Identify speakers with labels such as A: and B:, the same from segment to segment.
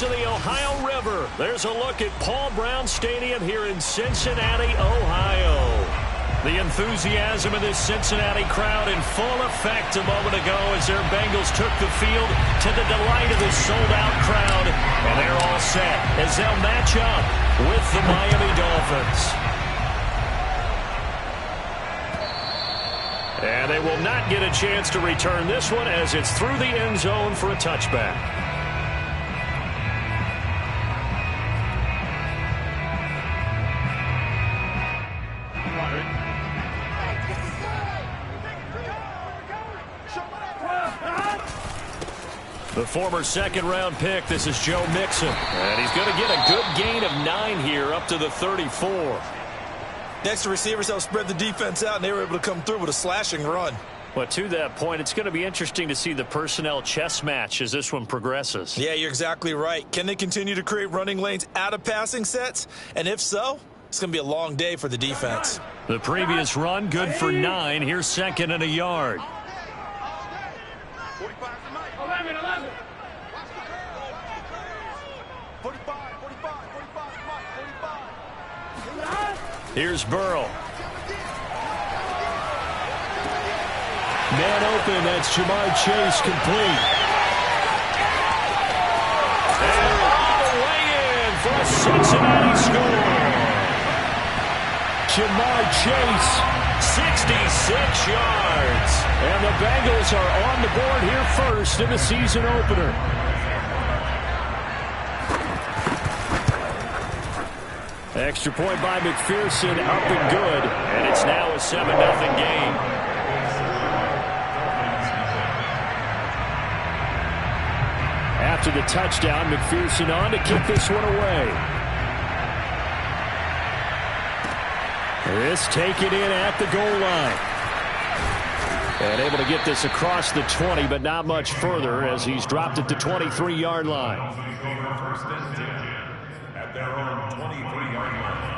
A: banks of the Ohio River. There's a look at Paul Brown Stadium here in Cincinnati, Ohio. The enthusiasm of this Cincinnati crowd in full effect a moment ago as their Bengals took the field to the delight of this sold-out crowd. And they're all set as they'll match up with the Miami Dolphins. And they will not get a chance to return this one as it's through the end zone for a touchback. The former second-round pick, this is Joe Mixon. And he's going to get a good gain of 9 here up to the 34.
B: Next to receivers help spread the defense out, and they were able to come through with a slashing run.
A: Well, to that point, it's going to be interesting to see the personnel chess match as this one progresses.
B: Yeah, you're exactly right. Can they continue to create running lanes out of passing sets? And if so, it's going to be a long day for the defense.
A: The previous run, good for 9. Here's second and a yard. Here's Burrow. Man open, that's Jamar Chase complete. And all the way in for a Cincinnati score. Jamar Chase, 66 yards. And the Bengals are on the board here first in the season opener. Extra point by McPherson, up and good, and it's now a 7-0 game. After the touchdown, McPherson on to kick this one away. This taken in at the goal line. And able to get this across the 20, but not much further as he's dropped it to 23-yard line.
C: At their own 23-yard line.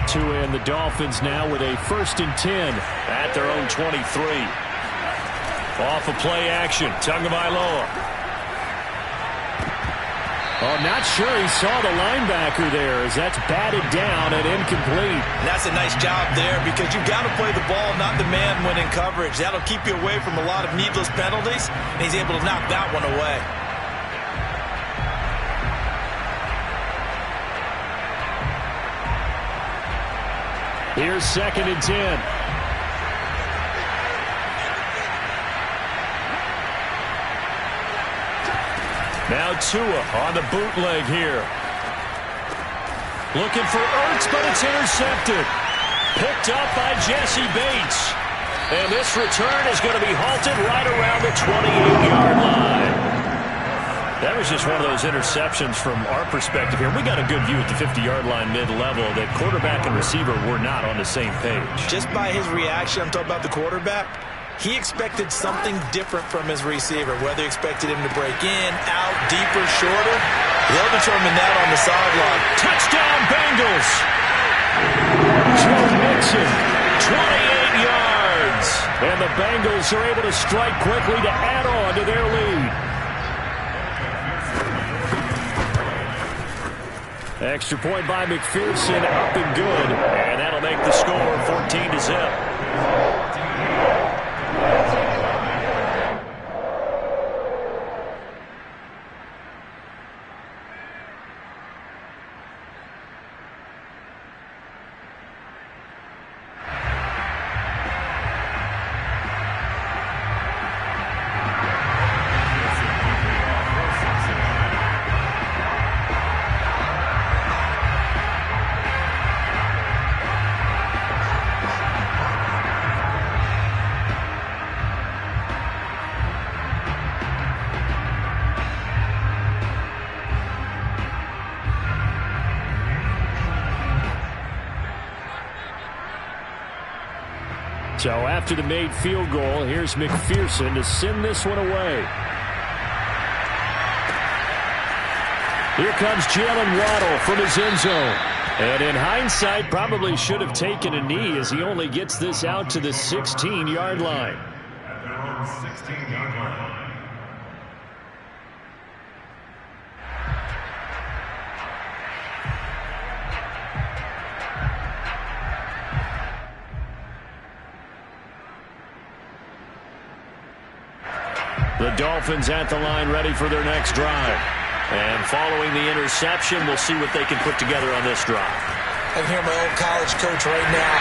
A: And the Dolphins now with a 1st and 10 at their own 23. Off of play action, Tagovailoa. Oh, not sure he saw the linebacker there as that's batted down and incomplete.
B: And that's a nice job there because you've got to play the ball, not the man when in coverage. That'll keep you away from a lot of needless penalties, and he's able to knock that one away.
A: Here's 2nd and 10. Now Tua on the bootleg here. Looking for Ertz, but it's intercepted. Picked up by Jesse Bates. And this return is going to be halted right around the 28-yard line. That was just one of those interceptions from our perspective here. We got a good view at the 50-yard line mid-level that quarterback and receiver were not on the same page.
B: Just by his reaction, I'm talking about the quarterback, he expected something different from his receiver, whether he expected him to break in, out, deeper, shorter. They'll determine that on the sideline.
A: Touchdown, Bengals! Joe Mixon, 28 yards. And the Bengals are able to strike quickly to add on to their lead. Extra point by McPherson, up and good. And that'll make the score 14-0. So after the made field goal, here's McPherson to send this one away. Here comes Jalen Waddle from his end zone. And in hindsight, probably should have taken a knee as he only gets this out to the 16-yard line.
C: At their own 16-yard line.
A: The Dolphins at the line ready for their next drive. And following the interception, we'll see what they can put together on this drive.
B: I can hear my old college coach right now.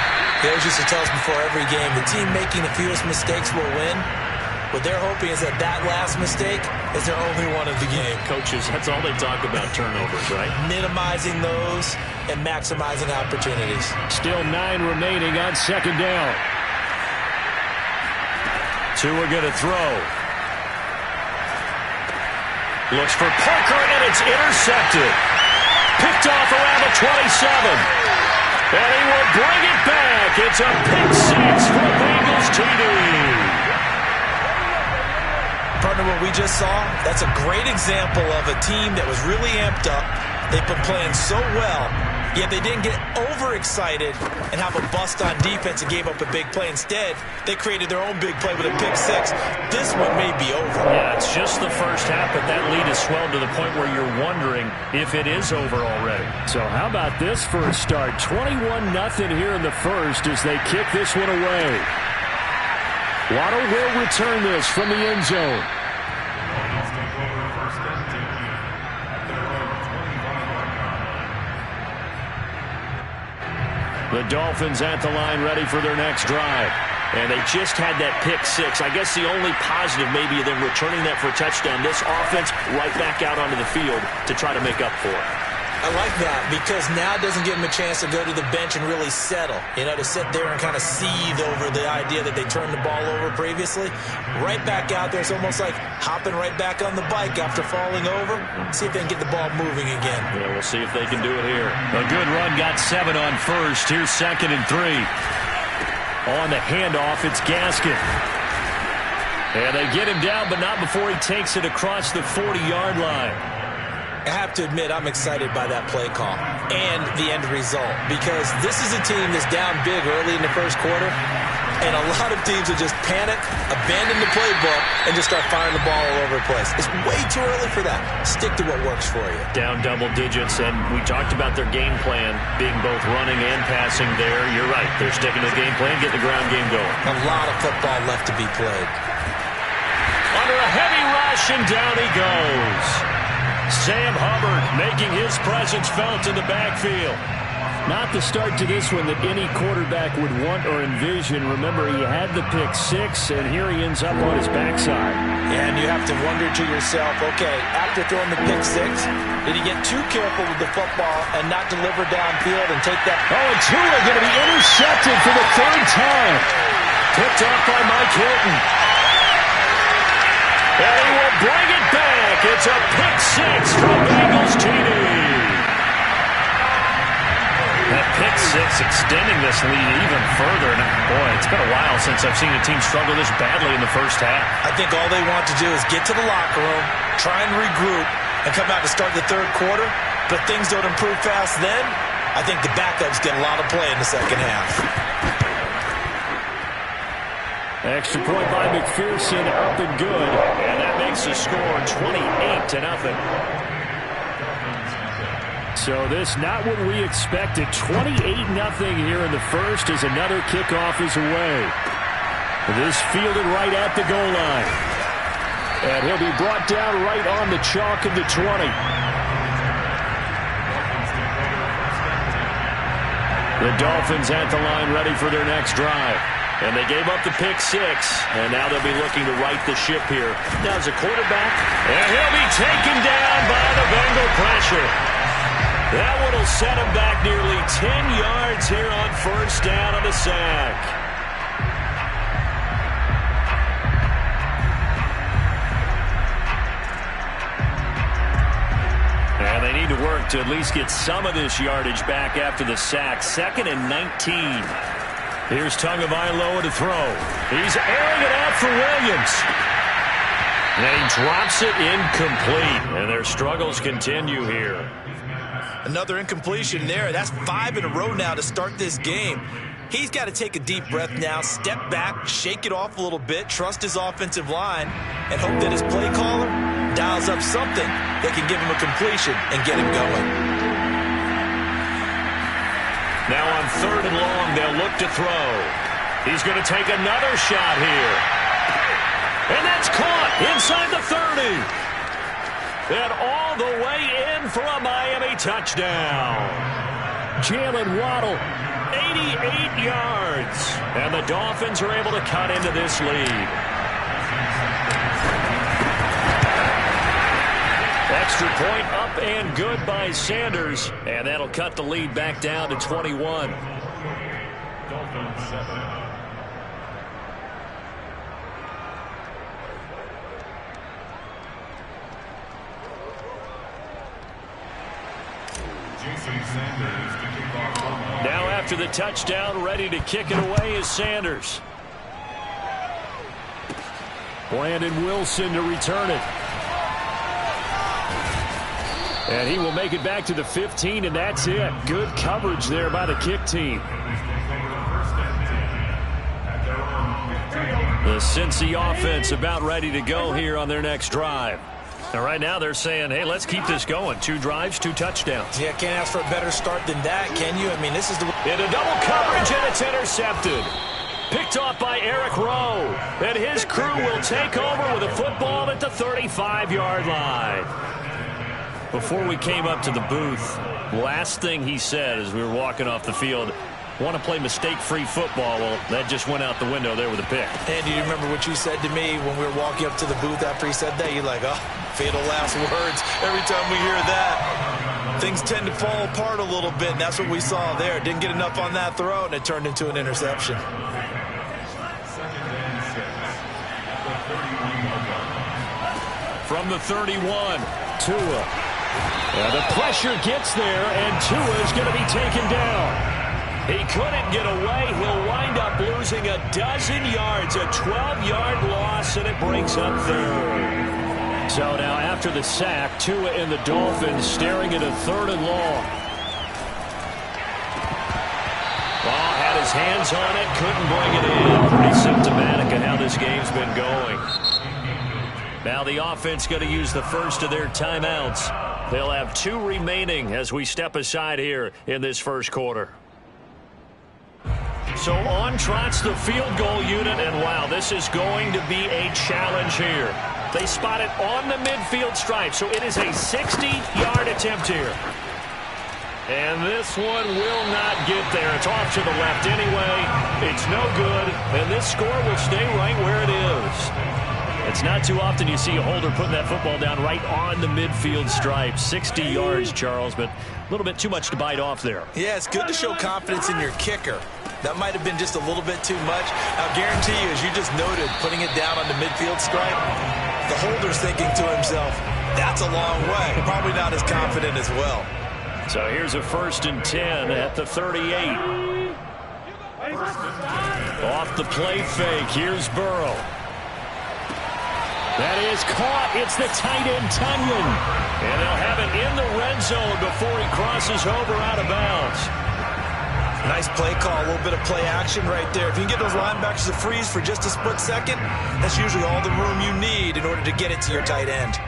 B: He always used to tell us before every game, the team making the fewest mistakes will win. What they're hoping is that that last mistake is their only one of the game.
A: Coaches, that's all they talk about, turnovers, right?
B: Minimizing those and maximizing opportunities.
A: Still 9 remaining on second down. Tua going to throw. Looks for Parker, and it's intercepted. Picked off around the 27. And he will bring it back. It's a pick six for Bengals TD.
B: Partner, what we just saw, that's a great example of a team that was really amped up. They've been playing so well, yet they didn't get overexcited and have a bust on defense and gave up a big play. Instead, they created their own big play with a pick six. This one may be over.
A: Yeah, it's just the first half, but that lead has swelled to the point where you're wondering if it is over already. So how about this for a start? 21-0 here in the first as they kick this one away. Waddle will return this from the end zone.
C: Dolphins take over first and 10 at their own 25-yard line.
A: The Dolphins at the line ready for their next drive. And they just had that pick six. I guess the only positive maybe them returning that for a touchdown. This offense right back out onto the field to try to make up for it.
B: I like that because now it doesn't give them a chance to go to the bench and really settle. You know, to sit there and kind of seethe over the idea that they turned the ball over previously. Right back out there. It's almost like hopping right back on the bike after falling over. See if they can get the ball moving again.
A: Yeah, we'll see if they can do it here. A good run, got 7 on first. Here's 2nd and 3. On the handoff, it's Gaskin. And they get him down, but not before he takes it across the 40-yard line.
B: I have to admit I'm excited by that play call and the end result because this is a team that's down big early in the first quarter, and a lot of teams will just panic, abandon the playbook, and just start firing the ball all over the place. It's way too early for that. Stick to what works for you.
A: Down double digits, and we talked about their game plan being both running and passing there. You're right. They're sticking to the game plan, getting the ground game going.
B: A lot of football left to be played.
A: Under a heavy rush, and down he goes. Sam Hubbard making his presence felt in the backfield. Not the start to this one that any quarterback would want or envision. Remember, he had the pick six, and here he ends up on his backside.
B: And you have to wonder to yourself, okay, after throwing the pick six, did he get too careful with the football and not deliver downfield and take that?
A: Oh, and Tua going to be intercepted for the 3rd time. Picked off by Mike Hilton. And he will bring it back. It's a pick six from Bengals TD. That pick six extending this lead even further. And boy, it's been a while since I've seen a team struggle this badly in the first half.
B: I think all they want to do is get to the locker room, try and regroup, and come out to start the 3rd quarter. But if things don't improve fast then, I think the backups get a lot of play in the second half.
A: Extra point by McPherson, up and good. And that makes the score 28-0. So this not what we expected. 28-0 here in the first as another kickoff is away. This fielded right at the goal line. And he'll be brought down right on the chalk of the 20. The Dolphins at the line ready for their next drive. And they gave up the pick six, and now they'll be looking to right the ship here. Now as a quarterback, and he'll be taken down by the Bengal pressure. That one will set him back nearly 10 yards here on first down on the sack. And they need to work to at least get some of this yardage back after the sack. 2nd and 19. Here's Tagovailoa to throw. He's airing it out for Williams. And he drops it incomplete. And their struggles continue here.
B: Another incompletion there. That's 5 in a row now to start this game. He's got to take a deep breath now, step back, shake it off a little bit, trust his offensive line, and hope that his play caller dials up something that can give him a completion and get him going.
A: Now on 3rd and long, they'll look to throw. He's going to take another shot here. And that's caught inside the 30. And all the way in for a Miami touchdown. Jalen Waddle, 88 yards. And the Dolphins are able to cut into this lead. Extra point up and good by Sanders. And that'll cut the lead back down to 21.
C: Dolphins 7.
A: Now after the touchdown, ready to kick it away is Sanders. Brandon Wilson to return it. And he will make it back to the 15, and that's it. Good coverage there by the kick team. The Cincy offense about ready to go here on their next drive. And right now they're saying, hey, let's keep this going. 2 drives, 2 touchdowns.
B: Yeah, can't ask for a better start than that, can you? I mean, this is the...
A: Into double coverage, and it's intercepted. Picked off by Eric Rowe. And his crew will take over with a football at the 35-yard line. Before we came up to the booth, last thing he said as we were walking off the field, want to play mistake-free football. Well, that just went out the window there with a pick.
B: And do you remember what you said to me when we were walking up to the booth after he said that? You're like, oh, fatal last words. Every time we hear that, things tend to fall apart a little bit, and that's what we saw there. Didn't get enough on that throw, and it turned into an interception.
A: From the 31, Tua. And the pressure gets there, and Tua's going to be taken down. He couldn't get away. He'll wind up losing a dozen yards, a 12-yard loss, and it brings up 3rd. So now after the sack, Tua and the Dolphins staring at a 3rd and long. Ball had his hands on it, couldn't bring it in. Pretty symptomatic of how this game's been going. Now the offense going to use the first of their timeouts. They'll have 2 remaining as we step aside here in this first quarter. So on trots the field goal unit, and wow, this is going to be a challenge here. They spot it on the midfield stripe, so it is a 60-yard attempt here. And this one will not get there. It's off to the left anyway. It's no good, and this score will stay right where it is. It's not too often you see a holder putting that football down right on the midfield stripe. 60 yards, Charles, but a little bit too much to bite off there.
B: Yeah, it's good to show confidence in your kicker. That might have been just a little bit too much. I'll guarantee you, as you just noted, putting it down on the midfield stripe, the holder's thinking to himself, that's a long way. Probably not as confident as well.
A: So here's a 1st and 10 at the 38. Off the play fake, here's Burrow. That is caught. It's the tight end, Tunyon. And they'll have it in the red zone before he crosses over out of bounds.
B: Nice play call, a little bit of play action right there. If you can get those linebackers to freeze for just a split second, that's usually all the room you need in order to get it to your tight end.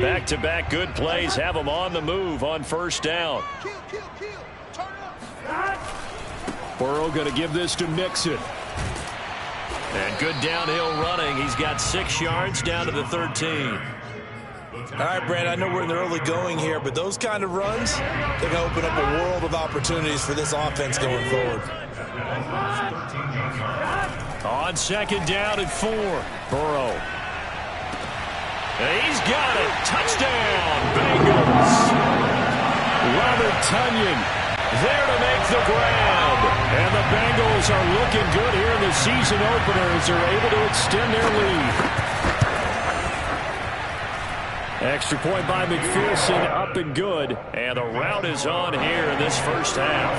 A: Back-to-back good plays have them on the move on 1st down. Burrow going to give this to Mixon. And good downhill running. He's got 6 yards down to the 13.
B: All right, Brand, I know we're in the early going here, but those kind of runs, they're going to open up a world of opportunities for this offense going forward.
A: On 2nd down and 4, Burrow. And he's got it. Touchdown, Bengals. Robert Tunyon there to make the grab. And the Bengals are looking good here in the season opener as they're able to extend their lead. Extra point by McPherson, up and good. And the rout is on here in this first half.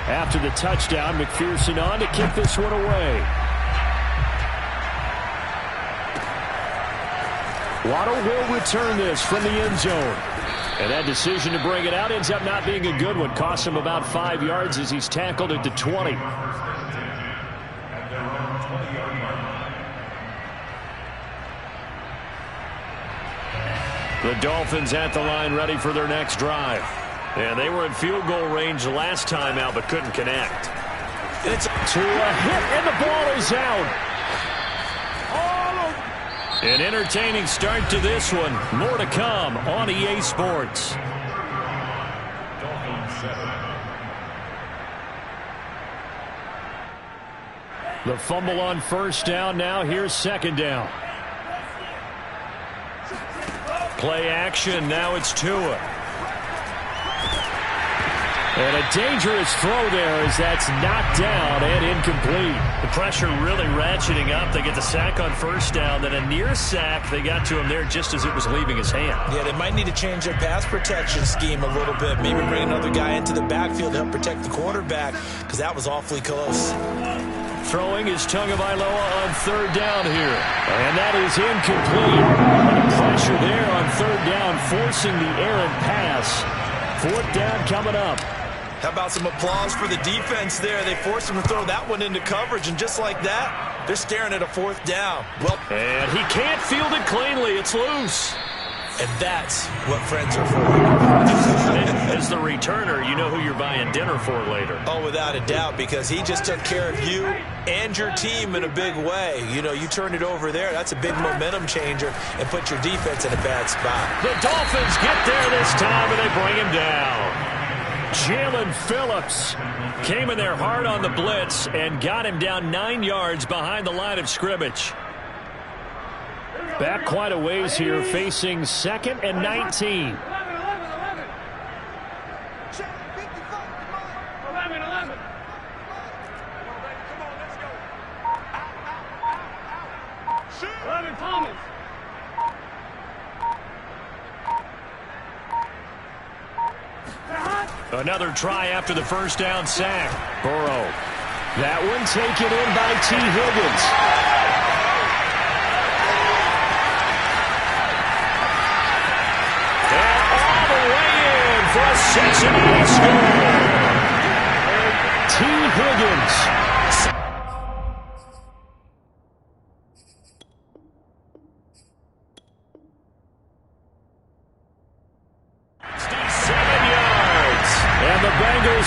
A: After the touchdown, McPherson on to kick this one away. Waddle will return this from the end zone. And that decision to bring it out ends up not being a good one. Costs him about 5 yards as he's tackled at the 20. The Dolphins at the line ready for their next drive. And they were in field goal range last time out but couldn't connect. It's to a hit and the ball is out. An entertaining start to this one. More to come on EA Sports. The fumble on first down. Now here's second down. Play action. Now it's Tua. And a dangerous throw there as that's knocked down and incomplete. The pressure really ratcheting up. They get the sack on first down. Then a near sack. They got to him there just as it was leaving his hand.
B: Yeah, they might need to change their pass protection scheme a little bit. Maybe bring another guy into the backfield to help protect the quarterback because that was awfully close.
A: Throwing is Tagovailoa on third down here. And that is incomplete. And pressure there on third down, forcing the errant pass. Fourth down coming up.
B: How about some applause for the defense there? They forced him to throw that one into coverage, and just like that, they're staring at a fourth down. Well,
A: and he can't field it cleanly. It's loose.
B: And that's what friends are for.
A: As the returner, you know who you're buying dinner for later.
B: Oh, without a doubt, because he just took care of you and your team in a big way. You know, you turned it over there. That's a big momentum changer and put your defense in a bad spot.
A: The Dolphins get there this time, and they bring him down. Jalen Phillips came in there hard on the blitz and got him down 9 yards behind the line of scrimmage. Back quite a ways here, facing 2nd and 19. Another try after the first down sack. Burrow. That one taken in by T. Higgins. And all the way in for a Cincinnati score. T. Higgins.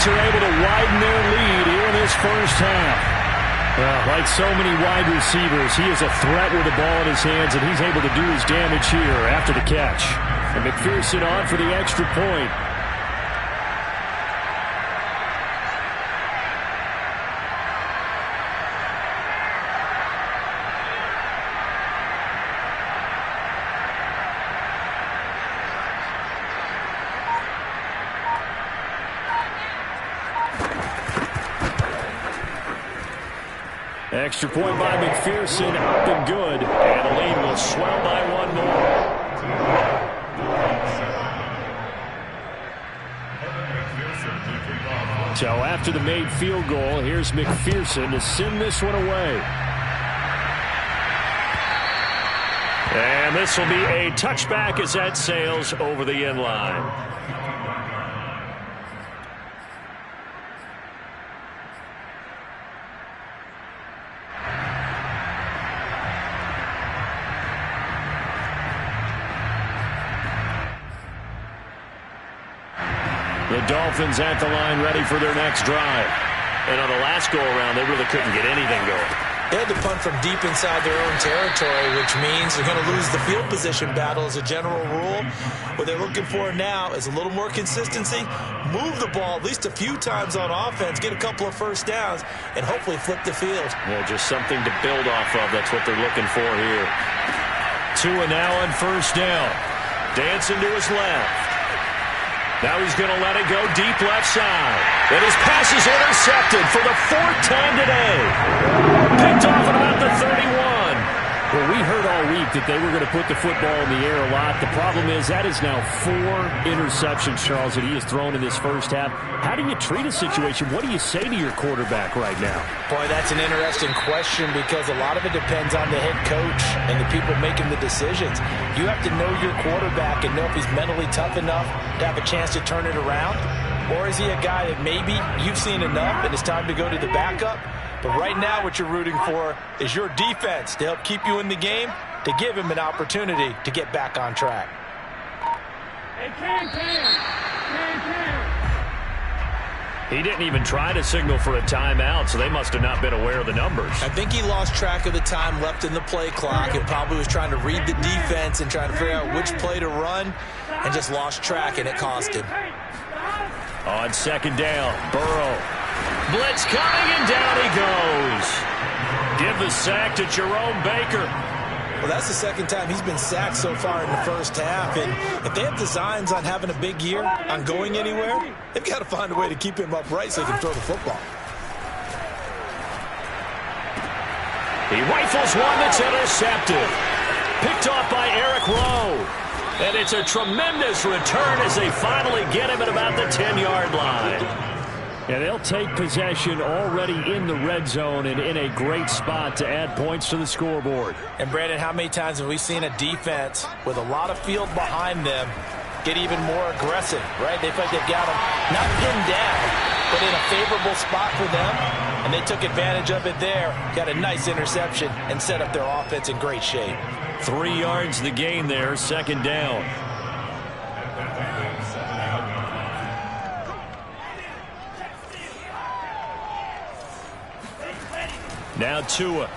A: Are able to widen their lead here in this first half. Well, like so many wide receivers, he is a threat with the ball in his hands, and he's able to do his damage here after the catch. And McPherson on for the extra point. Extra point by McPherson, up and good. And the lead will swell by one more. So after the made field goal, here's McPherson to send this one away. And this will be a touchback as that sails over the end line. The Dolphins at the line ready for their next drive. And on the last go-around, they really couldn't get anything going.
B: They had to punt from deep inside their own territory, which means they're going to lose the field position battle as a general rule. What they're looking for now is a little more consistency, move the ball at least a few times on offense, get a couple of first downs, and hopefully flip the field.
A: Yeah, just something to build off of. That's what they're looking for here. Tua now on first down. Dancing to his left. Now he's going to let it go deep left side. And his pass is intercepted for the 4th time today. Picked off at about the 31. Well, we heard all week that they were going to put the football in the air a lot. The problem is that is now 4 interceptions, Charles, that he has thrown in this first half. How do you treat a situation? What do you say to your quarterback right now?
B: Boy, that's an interesting question because a lot of it depends on the head coach and the people making the decisions. You have to know your quarterback and know if he's mentally tough enough to have a chance to turn it around. Or is he a guy that maybe you've seen enough and it's time to go to the backup? But right now what you're rooting for is your defense to help keep you in the game, to give him an opportunity to get back on track.
A: He didn't even try to signal for a timeout, so they must have not been aware of the numbers.
B: I think he lost track of the time left in the play clock and probably was trying to read the defense and trying to figure out which play to run and just lost track, and it cost him.
A: On second down, Burrow. Blitz coming, and down he goes. Give the sack to Jerome Baker.
B: Well, that's the second time he's been sacked so far in the first half. And if they have designs on having a big year, on going anywhere, they've got to find a way to keep him upright so he can throw the football.
A: He rifles one that's intercepted. Picked off by Eric Rowe. And it's a tremendous return as they finally get him at about the 10-yard line. And they'll take possession already in the red zone and in a great spot to add points to the scoreboard.
B: And, Brandon, how many times have we seen a defense with a lot of field behind them get even more aggressive, right? They feel like they've got them not pinned down, but in a favorable spot for them, and they took advantage of it there, got a nice interception, and set up their offense in great shape.
A: 3 yards the gain there, second down. Now Tua.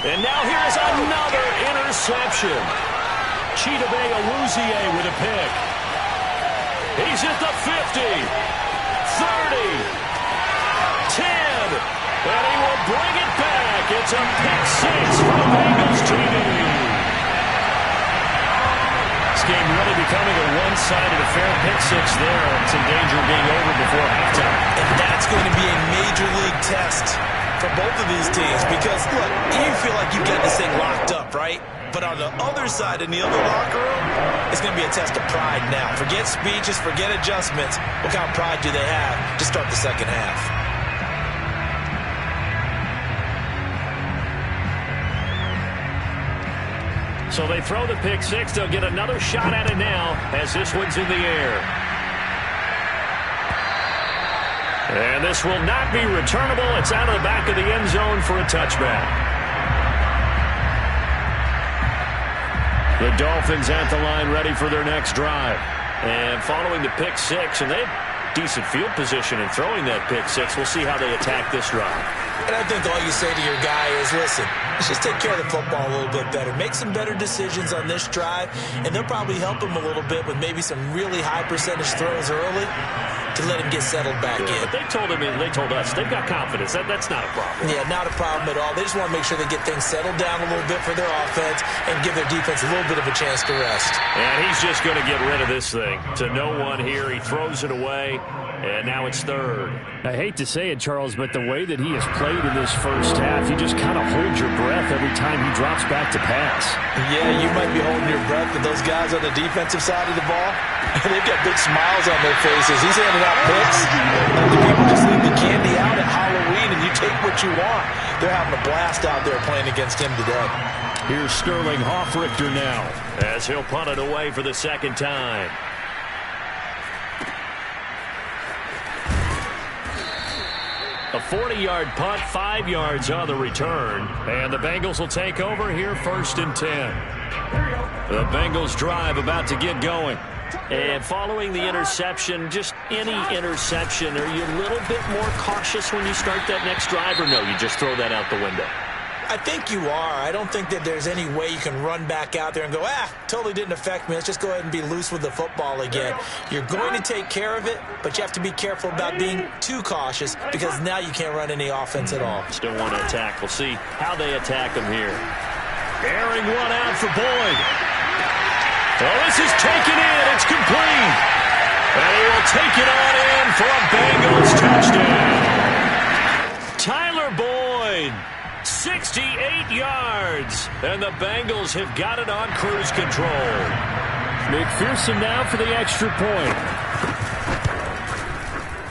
A: And now here's another interception. Chidobe Awuzie with a pick. He's at the 50, 30, 10, and he will bring it back. It's a pick six for the Bengals TD. This game really becoming a one-sided affair. Pick six there. It's in danger of being over before halftime.
B: And that's going to be a major league test for both of these teams because, look, you feel like you've got this thing locked up, right? But on the other side, in the other locker room, it's going to be a test of pride now. Forget speeches, forget adjustments. What kind of pride do they have to start the second half?
A: So they throw the pick six. They'll get another shot at it now as this one's in the air. And this will not be returnable. It's out of the back of the end zone for a touchback. The Dolphins at the line ready for their next drive. And following the pick six, and they have decent field position in throwing that pick six. We'll see how they attack this drive.
B: And I think all you say to your guy is, listen, let's just take care of the football a little bit better. Make some better decisions on this drive, and they'll probably help him a little bit with maybe some really high percentage throws early to let him get settled back in.
A: But they told him and they told us they've got confidence. That's not a problem.
B: Yeah, not a problem at all. They just want to make sure they get things settled down a little bit for their offense and give their defense a little bit of a chance to rest.
A: And he's just going to get rid of this thing. To no one here. He throws it away, and now it's third. I hate to say it, Charles, but the way that he has played in this first half, you just kind of hold your breath every time he drops back to pass.
B: Yeah, you might be holding your breath, but those guys on the defensive side of the ball, they've got big smiles on their faces. He's handing out picks. Like the people just leave the candy out at Halloween, and you take what you want. They're having a blast out there playing against him today.
A: Here's Sterling Hoffrichter now as he'll punt it away for the second time. A 40-yard punt, 5 yards on the return. And the Bengals will take over here first and 10. The Bengals drive about to get going. And following the interception, just any interception, are you a little bit more cautious when you start that next drive, or no, you just throw that out the window?
B: I think you are. I don't think that there's any way you can run back out there and go, totally didn't affect me. Let's just go ahead and be loose with the football again. You're going to take care of it, but you have to be careful about being too cautious because now you can't run any offense at all.
A: Still want to attack. We'll see how they attack them here. Airing one out for Boyd. Oh, this is taken in. It's complete. And he will take it on in for a Bengals touchdown. Tyler Boyd. 6 68 yards. And the Bengals have got it on cruise control.
D: McPherson now for the extra point.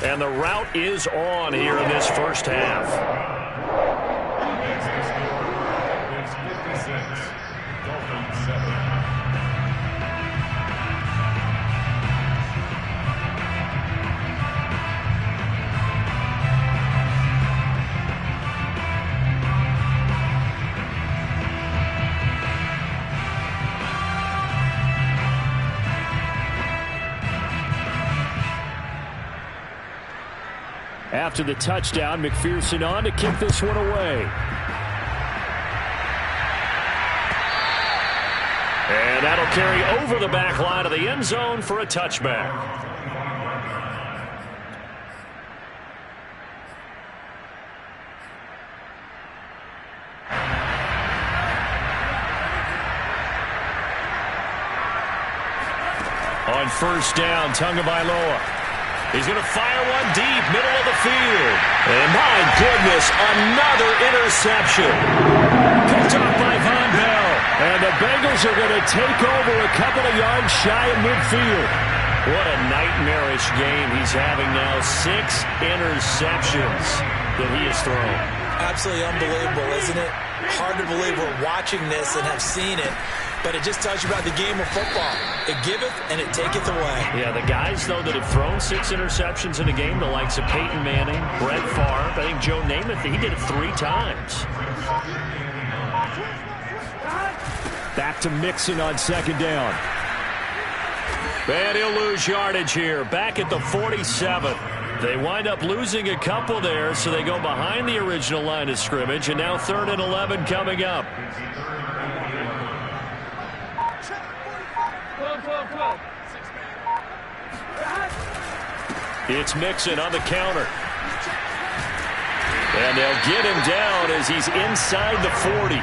A: And the route is on here in this first half.
C: It's 56. Dolphins 7.
D: After the touchdown, McPherson on to kick this one away.
A: And that'll carry over the back line of the end zone for a touchback. On first down, Tagovailoa. He's going to fire one deep, middle of the field. And my goodness, another interception. Picked off by Von Bell.
D: And the Bengals are going to take over a couple of yards shy of midfield.
A: What a nightmarish game he's having now. 6 interceptions that he has thrown.
B: Absolutely unbelievable, isn't it? Hard to believe we're watching this and have seen it. But it just tells you about the game of football. It giveth and it taketh away.
A: Yeah, the guys, though, that have thrown 6 interceptions in a game, the likes of Peyton Manning, Brett Favre, I think Joe Namath, he did it 3 times.
D: Back to Mixon on second down.
A: And he'll lose yardage here, back at the 47. They wind up losing a couple there, so they go behind the original line of scrimmage, and now 3rd and 11 coming up. It's Mixon on the counter. And they'll get him down as he's inside the 40.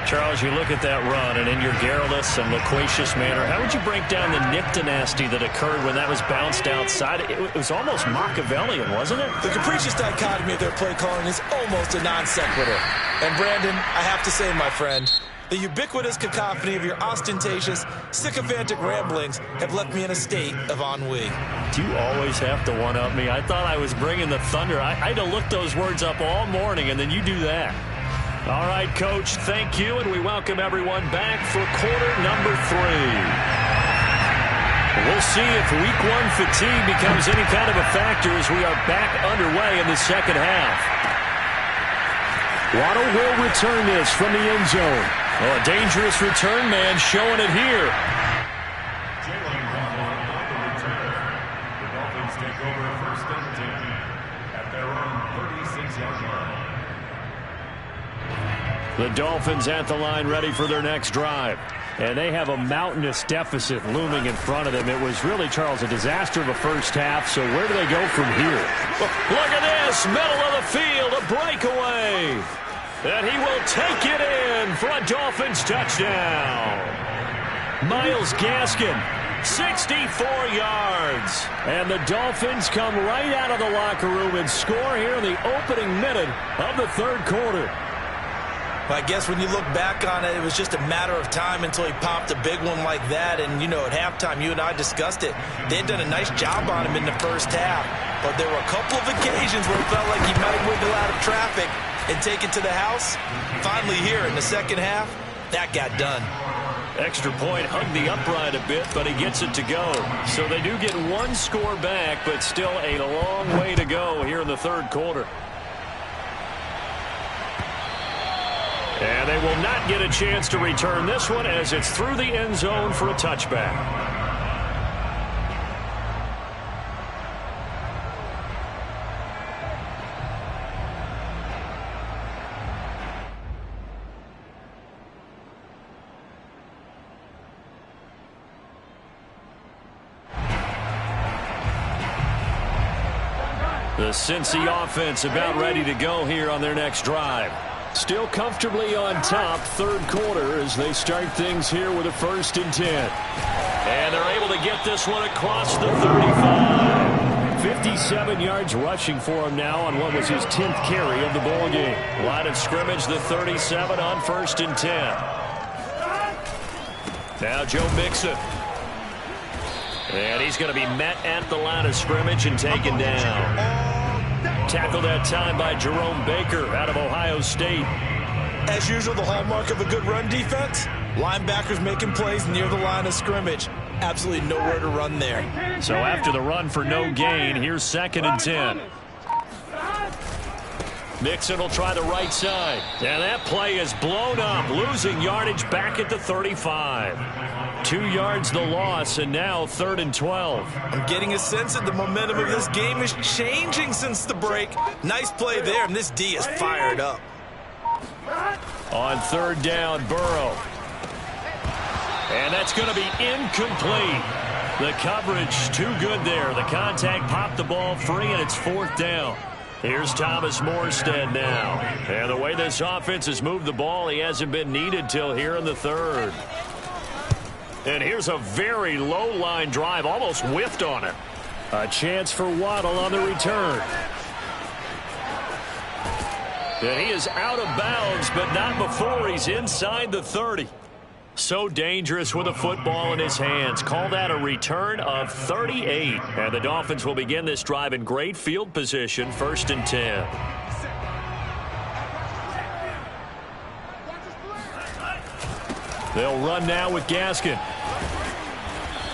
A: Charles, you look at that run, and in your garrulous and loquacious manner, how would you break down the nip dynasty that occurred when that was bounced outside? It was almost Machiavellian, wasn't it?
B: The capricious dichotomy of their play calling is almost a non sequitur. And Brandon, I have to say, my friend, the ubiquitous cacophony of your ostentatious, sycophantic ramblings have left me in a state of ennui.
A: Do you always have to one-up me? I thought I was bringing the thunder. I had to look those words up all morning, and then you do that. All right, Coach, thank you, and we welcome everyone back for quarter number 3. We'll see if week 1 fatigue becomes any kind of a factor as we are back underway in the second half.
D: Waddle will return this from the end zone.
A: Oh, a dangerous return man showing it here.
C: Jalen Waddle on the return. The Dolphins take over 1st and 10 at their own 36-yard line.
A: The Dolphins at the line ready for their next drive.
D: And they have a mountainous deficit looming in front of them. It was really, Charles, a disaster of a first half. So where do they go from here?
A: Look at this. Middle of the field. A breakaway. And he will take it in for a Dolphins touchdown. Myles Gaskin, 64 yards.
D: And the Dolphins come right out of the locker room and score here in the opening minute of the 3rd quarter.
B: I guess when you look back on it, it was just a matter of time until he popped a big one like that. And, you know, at halftime, you and I discussed it. They had done a nice job on him in the first half. But there were a couple of occasions where it felt like he might wiggle out of traffic and take it to the house. Finally here in the second half, that got done.
A: Extra point hugged the upright a bit, but he gets it to go. So they do get 1 score back, but still a long way to go here in the 3rd quarter. And they will not get a chance to return this one as it's through the end zone for a touchback. The Cincy offense about ready to go here on their next drive.
D: Still comfortably on top, 3rd quarter, as they start things here with a 1st and 10.
A: And they're able to get this one across the 35.
D: 57 yards rushing for him now on what was his 10th carry of the ball game.
A: Line of scrimmage, the 37 on 1st and 10. Now Joe Mixon. And he's going to be met at the line of scrimmage and taken down. Tackled that time by Jerome Baker out of Ohio State.
B: As usual, the hallmark of a good run defense, linebackers making plays near the line of scrimmage. Absolutely nowhere to run there.
A: So after the run for no gain, here's 2nd and 10. Mixon will try the right side. And that play is blown up, losing yardage back at the 35. 2 yards the loss, and now 3rd and 12.
B: I'm getting a sense that the momentum of this game is changing since the break. Nice play there, and this D is fired up.
A: On 3rd down, Burrow. And that's going to be incomplete. The coverage too good there. The contact popped the ball free, and it's 4th down. Here's Thomas Morstead now. And the way this offense has moved the ball, he hasn't been needed till here in the 3rd. And here's a very low line drive, almost whiffed on it.
D: A chance for Waddle on the return.
A: And he is out of bounds, but not before he's inside the 30. So dangerous with a football in his hands. Call that a return of 38. And the Dolphins will begin this drive in great field position, 1st and 10. They'll run now with Gaskin.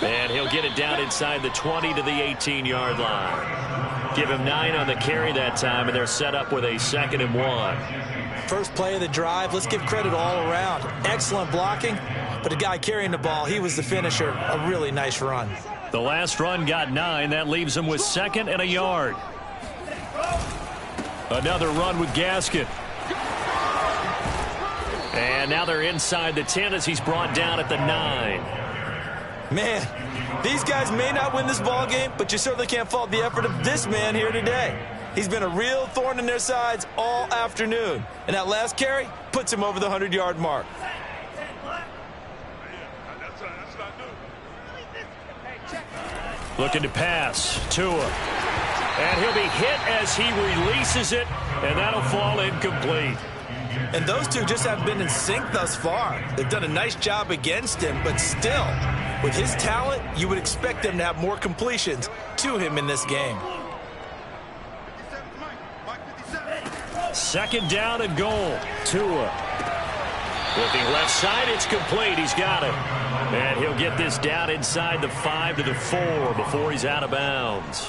A: And he'll get it down inside the 20 to the 18-yard line. Give him 9 on the carry that time, and they're set up with a 2nd and 1.
B: First play of the drive, let's give credit all around. Excellent blocking, but the guy carrying the ball, he was the finisher. A really nice run.
A: The last run got 9. That leaves him with 2nd and a yard. Another run with Gaskin. And now they're inside the 10 as he's brought down at the 9.
B: Man, these guys may not win this ball game, but you certainly can't fault the effort of this man here today. He's been a real thorn in their sides all afternoon. And that last carry puts him over the 100-yard mark.
A: Looking to pass. Tua. And he'll be hit as he releases it, and that'll fall incomplete.
B: And those two just haven't been in sync thus far. They've done a nice job against him, but still, with his talent, you would expect them to have more completions to him in this game.
A: 2nd down and goal. Tua. Looking left side, it's complete. He's got it. And he'll get this down inside the 5 to the 4 before he's out of bounds.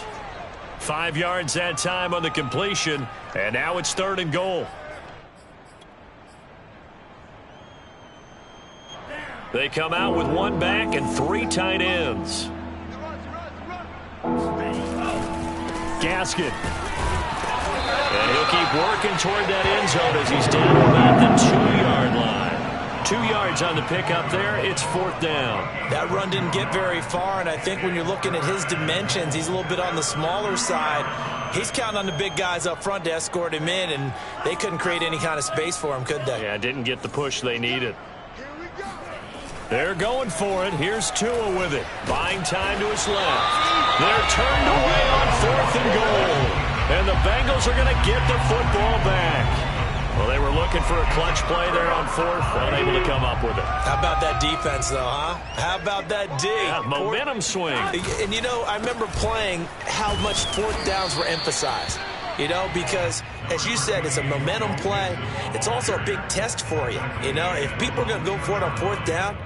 A: 5 yards that time on the completion, and now it's 3rd and goal. They come out with 1 back and 3 tight ends. Gaskin. And he'll keep working toward that end zone as he's down about the 2-yard line. 2 yards on the pickup there. It's 4th down.
B: That run didn't get very far, and I think when you're looking at his dimensions, he's a little bit on the smaller side. He's counting on the big guys up front to escort him in, and they couldn't create any kind of space for him, could they?
A: Yeah, didn't get the push they needed. They're going for it. Here's Tua with it. Buying time to his left. They're turned away on 4th and goal. And the Bengals are going to get the football back. Well, they were looking for a clutch play there on 4th. Unable to come up with it.
B: How about that defense, though, huh? How about that D?
A: Yeah, momentum swing.
B: And, you know, I remember playing how much 4th downs were emphasized. You know, because, as you said, it's a momentum play. It's also a big test for you. You know, if people are going to go for it on 4th down,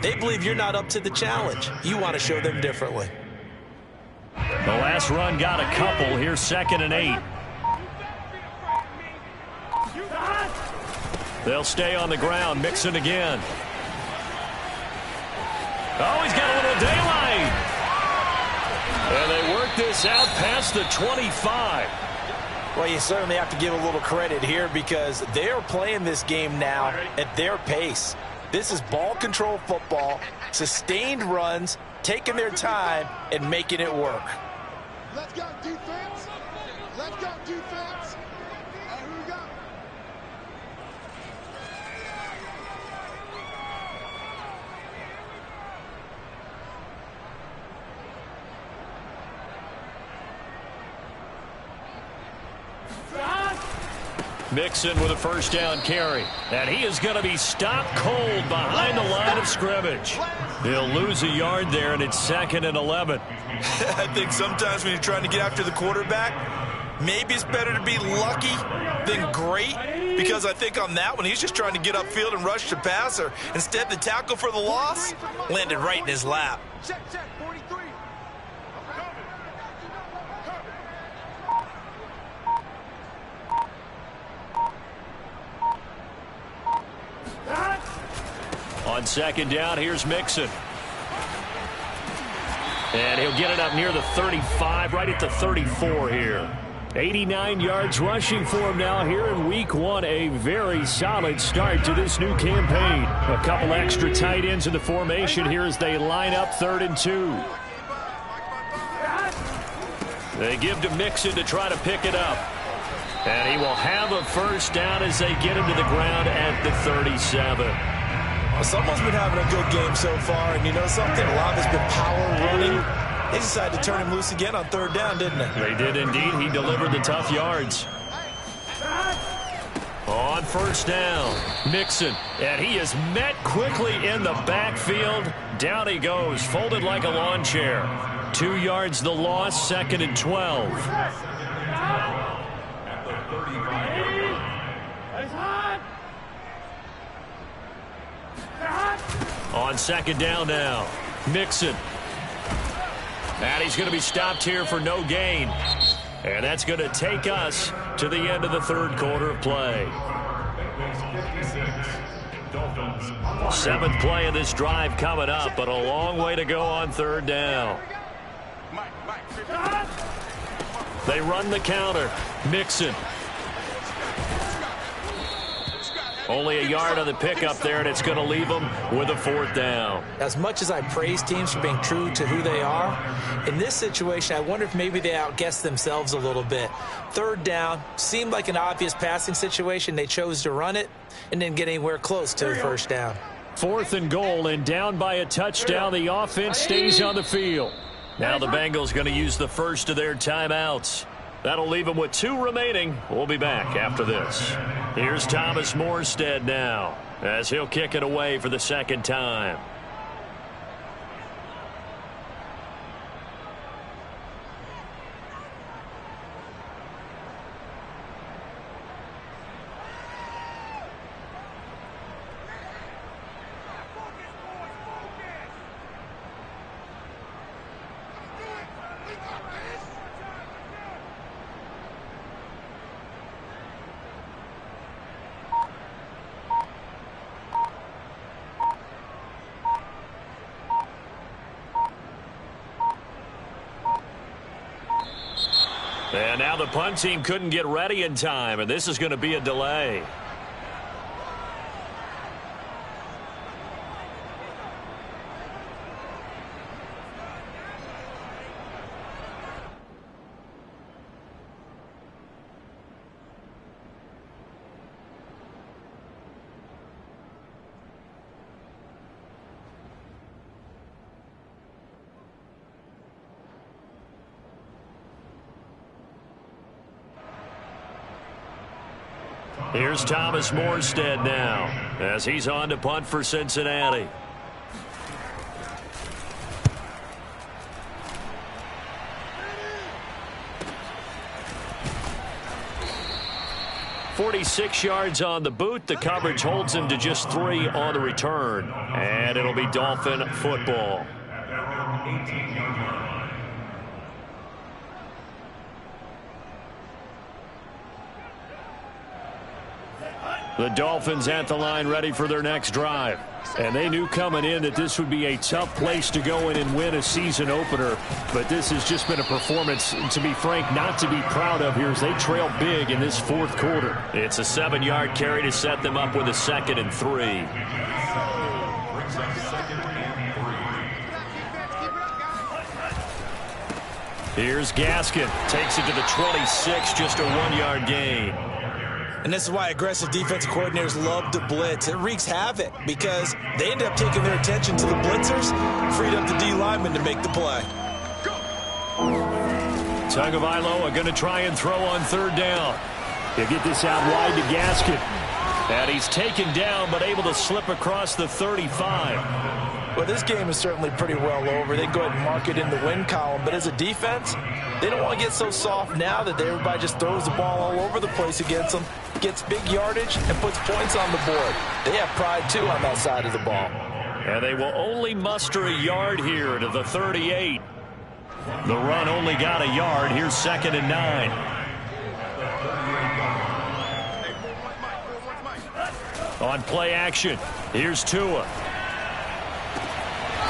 B: they believe you're not up to the challenge. You want to show them differently.
A: The last run got a couple. Here's 2nd and 8. They'll stay on the ground. Mixon again. Oh, he's got a little daylight. And they work this out past the 25.
B: Well, you certainly have to give a little credit here because they are playing this game now at their pace. This is ball control football, sustained runs, taking their time, and making it work.
E: Let's go defense. Let's go defense. Here we go.
A: Mixon with a first down carry. And he is going to be stopped cold behind the line of scrimmage. He'll lose a yard there, and it's 2nd and 11.
B: I think sometimes when you're trying to get after the quarterback, maybe it's better to be lucky than great, because I think on that one, he's just trying to get upfield and rush the passer. Instead, the tackle for the loss landed right in his lap.
E: Check, 43.
A: On 2nd down, here's Mixon. And he'll get it up near the 35, right at the 34 here. 89 yards rushing for him now here in week 1. A very solid start to this new campaign. A couple extra tight ends in the formation here as they line up 3rd and 2. They give to Mixon to try to pick it up. And he will have a first down as they get him to the ground at the 37.
B: Well, someone's been having a good game so far, and you know something? A lot has been power running. They decided to turn him loose again on 3rd down, didn't they?
A: They did indeed. He delivered the tough yards. On 1st down, Mixon. And he is met quickly in the backfield. Down he goes, folded like a lawn chair. 2 yards the loss, 2nd and 12. On 2nd down now, Mixon. And he's going to be stopped here for no gain. And that's going to take us to the end of the 3rd quarter of play. 7th play of this drive coming up, but a long way to go on 3rd down. They run the counter. Mixon. Only a yard on the pickup there, and it's going to leave them with a 4th down.
B: As much as I praise teams for being true to who they are, in this situation, I wonder if maybe they outguessed themselves a little bit. 3rd down seemed like an obvious passing situation. They chose to run it and didn't get anywhere close to the 1st down.
A: 4th and goal, and down by a touchdown. The offense stays on the field. Now the Bengals going to use the first of their timeouts. That'll leave them with 2 remaining. We'll be back after this. Here's Thomas Morstead now as he'll kick it away for the 2nd time. And now the punt team couldn't get ready in time, and this is going to be a delay. Here's Thomas Morstead now as he's on to punt for Cincinnati. "46 yards on the boot. The coverage holds him to just 3 on the return. And it'll be Dolphin football. The Dolphins at the line ready for their next drive. And they knew coming in that this would be a tough place to go in and win a season opener. But this has just been a performance, to be frank, not to be proud of here as they trail big in this 4th quarter. It's a 7-yard carry to set them up with a 2nd and 3. Here's Gaskin. Takes it to the 26, just a 1-yard gain.
B: And this is why aggressive defensive coordinators love to blitz. It wreaks havoc because they end up taking their attention to the blitzers, freed up the D lineman to make the play.
A: Tagovailoa going to try and throw on 3rd down.
D: He'll get this out wide to Gaskin. And he's taken down, but able to slip across the 35.
B: Well, this game is certainly pretty well over. They can go ahead and mark it in the win column. But as a defense, they don't want to get so soft now that everybody just throws the ball all over the place against them, gets big yardage, and puts points on the board. They have pride, too, on that side of the ball.
A: And they will only muster a yard here to the 38. The run only got a yard. Here's 2nd and 9. On play action, here's Tua.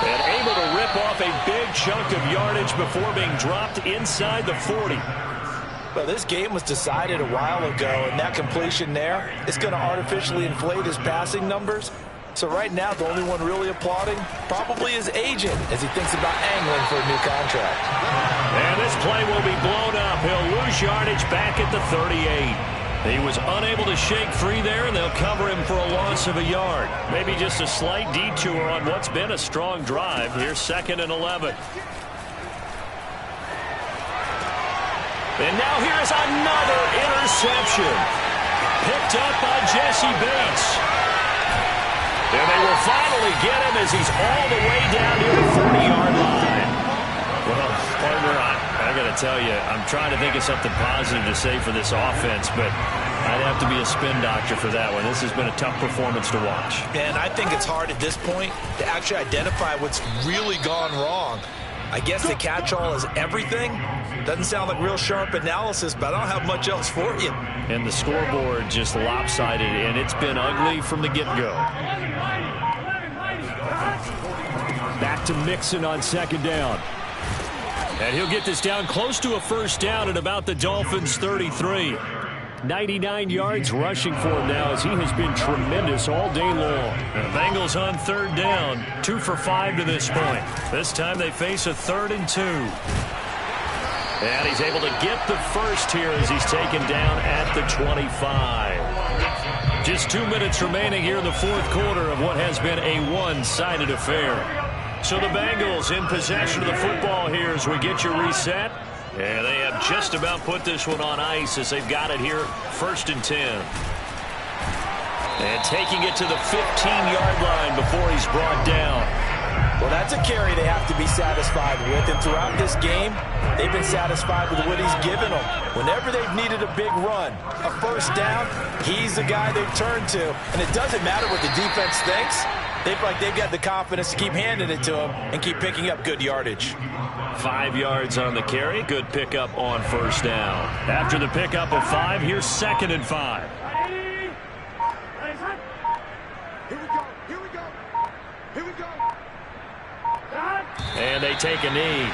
A: And able to rip off a big chunk of yardage before being dropped inside the 40.
B: Well, this game was decided a while ago, and that completion there is going to artificially inflate his passing numbers. So right now, the only one really applauding probably his agent as he thinks about angling for a new contract.
A: And this play will be blown up. He'll lose yardage back at the 38. He was unable to shake free there, and they'll cover him for a loss of a yard. Maybe just a slight detour on what's been a strong drive. Here's 2nd and 11. And now here's another interception. Picked up by Jesse Bates. And they will finally get him as he's all the way down near the 40-yard line. Well, partner, I got to tell you, I'm trying to think of something positive to say for this offense, but I'd have to be a spin doctor for that one. This has been a tough performance to watch.
B: And I think it's hard at this point to actually identify what's really gone wrong. I guess the catch-all is everything. Doesn't sound like real sharp analysis, but I don't have much else for you.
A: And the scoreboard just lopsided, and it's been ugly from the get-go.
D: Back to Mixon on 2nd down.
A: And he'll get this down close to a 1st down at about the Dolphins' 33.
D: 99 yards rushing for him now as he has been tremendous all day long.
A: And the Bengals on 3rd down, 2 for 5 to this point. This time they face a 3rd and 2. And he's able to get the first here as he's taken down at the 25. Just 2 minutes remaining here in the 4th quarter of what has been a one-sided affair. So the Bengals in possession of the football here as we get your reset. And they have just about put this one on ice as they've got it here, 1st and 10. And taking it to the 15-yard line before he's brought down.
B: Well, that's a carry they have to be satisfied with. And throughout this game, they've been satisfied with what he's given them. Whenever they've needed a big run, a 1st down, he's the guy they've turned to. And it doesn't matter what the defense thinks. They've got the confidence to keep handing it to him and keep picking up good yardage.
A: 5 yards on the carry. Good pickup on 1st down. After the pickup of 5, here's 2nd and 5.
E: Here we go. Here we go. Here we go.
A: And they take a knee.